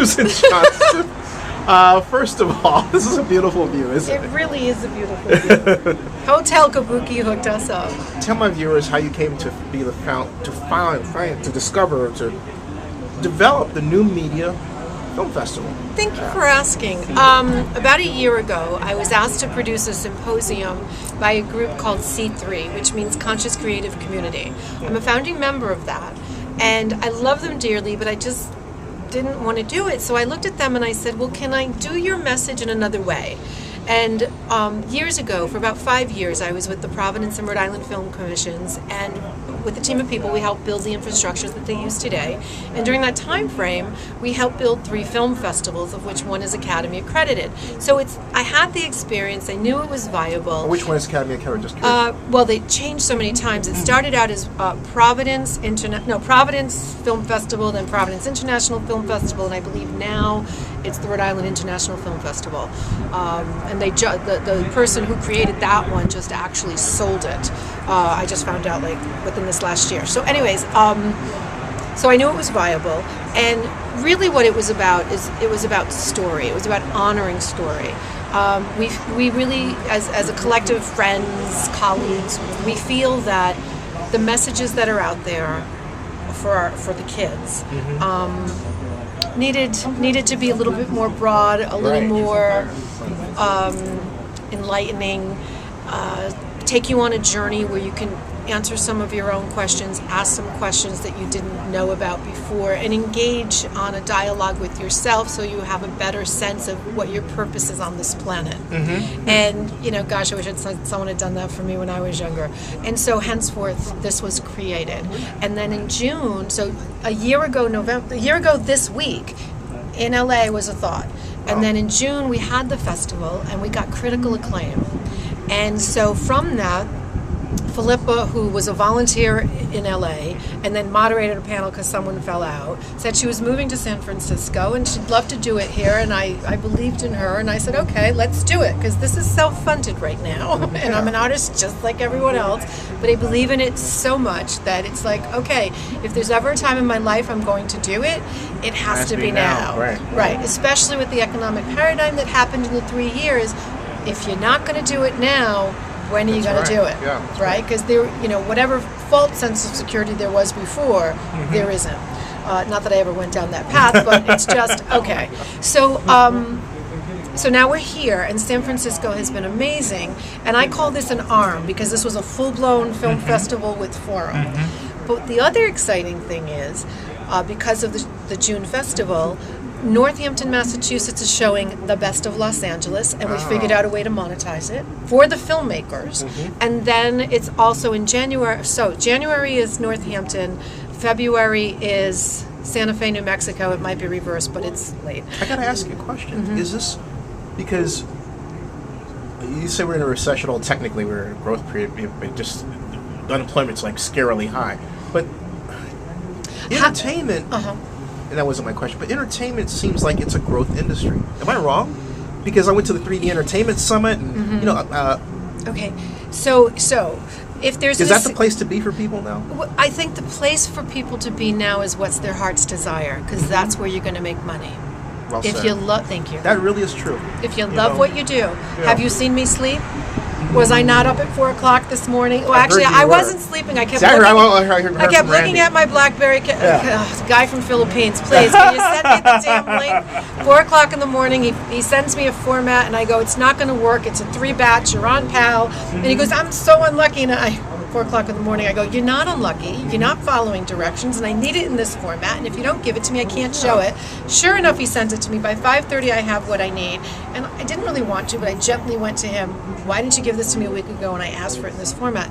Susan Johnston. First of all, this is a beautiful view, isn't it? It really is a beautiful view. Hotel Kabuki hooked us up. Tell my viewers how you came to be the to discover, to develop the New Media Film Festival. Thank you for asking. About a year ago, I was asked to produce a symposium by a group called C3, which means Conscious Creative Community. I'm a founding member of that, and I love them dearly, but I just didn't want to do it. So I looked at them and I said, well, can I do your message in another way? And years ago, for about 5 years, I was with the Providence and Rhode Island Film Commissions, and with a team of people, we helped build the infrastructures that they use today. And during that time frame, we helped build 3 film festivals, of which one is Academy accredited. So I had the experience. I knew it was viable. Which one is Academy accredited? Just curious. Well, they changed so many times. It started out as Providence Film Festival, then Providence International Film Festival, and I believe now it's the Rhode Island International Film Festival. And the person who created that one just actually sold it. I just found out like within this last year. So anyways, so I knew it was viable, and really what it was about is it was about story. It was about honoring story. We really, as a collective of friends, colleagues, we feel that the messages that are out there for the kids needed to be a little bit more broad, a little more enlightening, take you on a journey where you can answer some of your own questions, ask some questions that you didn't know about before, and engage on a dialogue with yourself so you have a better sense of what your purpose is on this planet. And, gosh, I wish someone had done that for me when I was younger. And so henceforth, this was created. And then in June, so a year ago this week, in LA was a thought. And then in June, we had the festival, and we got critical acclaim. And so from that, Philippa, who was a volunteer in LA and then moderated a panel because someone fell out, said she was moving to San Francisco and she'd love to do it here, and I believed in her, and I said, okay, let's do it, because this is self-funded right now, and I'm an artist just like everyone else, but I believe in it so much that it's like, okay, if there's ever a time in my life I'm going to do it, it has to be now. Right, especially with the economic paradigm that happened in the 3 years. If you're not going to do it now, when are you going to do it? Yeah, right? Because there, whatever false sense of security there was before, there isn't. Not that I ever went down that path, but it's just okay. So, so now we're here, and San Francisco has been amazing. And I call this an arm because this was a full-blown film festival with forum. But the other exciting thing is, because of the June festival, Northampton, Massachusetts is showing The Best of Los Angeles, and we figured out a way to monetize it for the filmmakers. And then it's also in January. So January is Northampton, February is Santa Fe, New Mexico. It might be reversed, but it's late. I got to ask you a question. Is this because you say we're in a recession? Well, technically we're in a growth period. Just unemployment's like scarily high, but entertainment. And that wasn't my question, but entertainment seems like it's a growth industry. Am I wrong? Because I went to the 3D Entertainment Summit, and okay, so if there's is that the place to be for people now? I think the place for people to be now is what's their heart's desire, because that's where you're going to make money. Well if said. you love, thank you. That really is true. If you love what you do, have you seen me sleep? Was I not up at 4 o'clock this morning? Well, actually, I wasn't sleeping. I kept looking at my BlackBerry. Guy from Philippines, please, can you send me the damn link? 4 o'clock in the morning, he sends me a format, and I go, it's not going to work. It's a 3-batch. You're on PAL. And he goes, I'm so unlucky. And 4 o'clock in the morning, I go, you're not unlucky. You're not following directions, and I need it in this format. And if you don't give it to me, I can't show it. Sure enough, he sends it to me. By 5:30, I have what I need. And I didn't really want to, but I gently went to him. Why didn't you give this to me a week ago? And I asked for it in this format.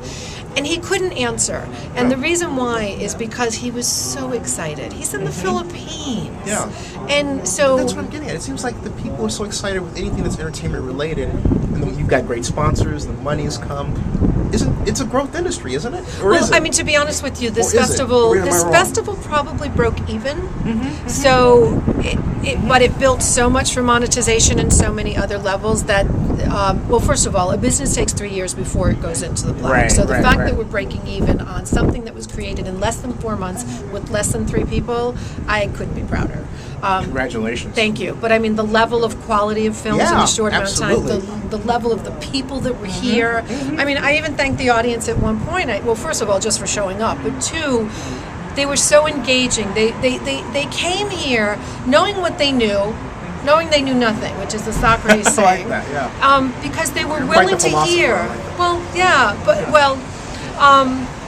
And he couldn't answer. And the reason why is because he was so excited. He's in the Philippines. Yeah. And so that's what I'm getting at. It seems like the people are so excited with anything that's entertainment related, and then you've got great sponsors, the money's come. It's a growth industry, isn't it? Or is it? I mean, to be honest with you, this festival probably broke even. So, but it built so much for monetization and so many other levels that well, first of all, a business takes 3 years before it goes into the black. Right, So the right, fact right. that we're breaking even on something that was created in less than 4 months with less than 3 people, I couldn't be prouder. Congratulations. Thank you. But I mean, the level of quality of films in Yeah, a short amount of time, absolutely. the level of the people that were here. I mean, I even thanked the audience at one point. Well, first of all, just for showing up, but two, they were so engaging. They came here knowing what they knew, knowing they knew nothing, which is the Socrates I like saying. that, yeah. Because they were You're quite willing the to philosopher, hear. I like that. Well, yeah, but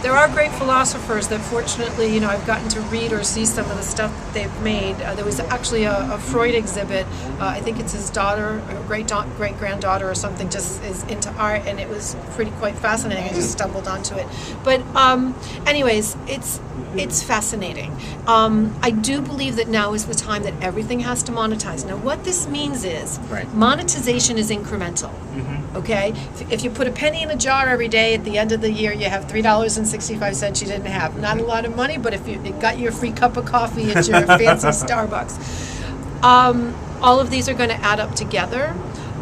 there are great philosophers that fortunately, I've gotten to read or see some of the stuff that they've made. There was actually a Freud exhibit. I think it's his daughter, or great granddaughter or something, just is into art, and it was quite fascinating. I just stumbled onto it. But anyways, it's fascinating. I do believe that now is the time that everything has to monetize. Now, what this means is Right. monetization is incremental. Okay, if you put a penny in a jar every day, at the end of the year you have $3.65 you didn't have. Not a lot of money, but if it got you a free cup of coffee at your fancy Starbucks. All of these are going to add up together.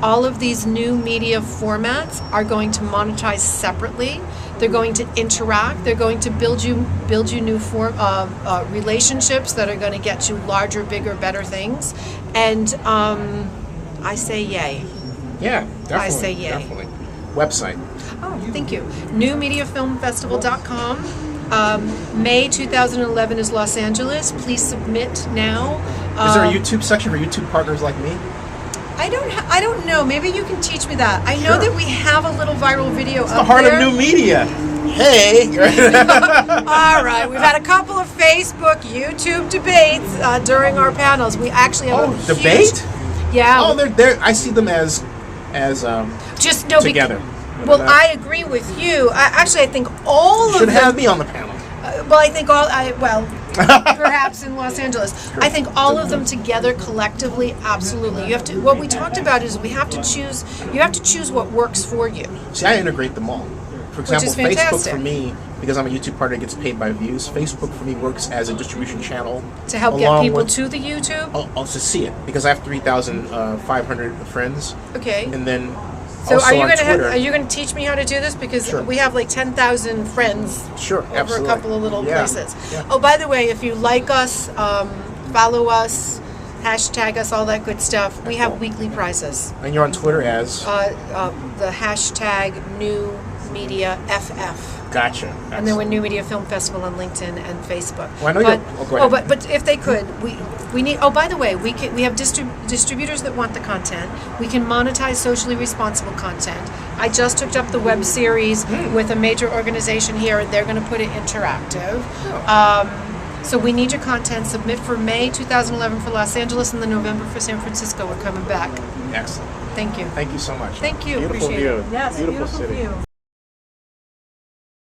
All of these new media formats are going to monetize separately. They're going to interact. They're going to build you new relationships that are going to get you larger, bigger, better things. And I say yay. Yeah, definitely. I say yay. Definitely. Website. Oh, thank you. NewMediaFilmFestival.com. May 2011 is Los Angeles. Please submit now. Is there a YouTube section for YouTube partners like me? I don't know. Maybe you can teach me that. I know Sure. that we have a little viral video The heart there. of new media. Hey. All right, we've had a couple of Facebook, YouTube debates during our panels. We actually have a huge, debate? Yeah. Oh, they're. I see them as just no together. Well, I agree with you. I think all should of have them. me on the panel. Well, I think perhaps in Los Angeles. I think all of them together collectively, absolutely. You have to. What we talked about is we have to choose. You have to choose what works for you. See, I integrate them all. For example, is Facebook fantastic. for me, because I'm a YouTube partner that gets paid by views, Facebook for me works as a distribution channel. To help get along people with- to the YouTube. to see it, because I have 3,500 friends. Okay. And then So also are you on going to Twitter. are you going to teach me how to do this? Because Sure. we have like 10,000 friends Sure, over absolutely. a couple of little Yeah, places. yeah. Oh, by the way, if you like us, follow us, hashtag us, all that good stuff. We have weekly prizes. And you're on Twitter as The hashtag New Media FF. Gotcha. And then we're New Media Film Festival on LinkedIn and Facebook. Well, I know but, you're- go ahead. but if they could, we need. Oh, by the way, we have distributors that want the content. We can monetize socially responsible content. I just hooked up the web series with a major organization here, and they're going to put it interactive. So we need your content. Submit for May 2011 for Los Angeles and then November for San Francisco. We're coming back. Excellent. Thank you. Thank you so much. Thank you. Beautiful Appreciate view. it. Yes, Beautiful city. view.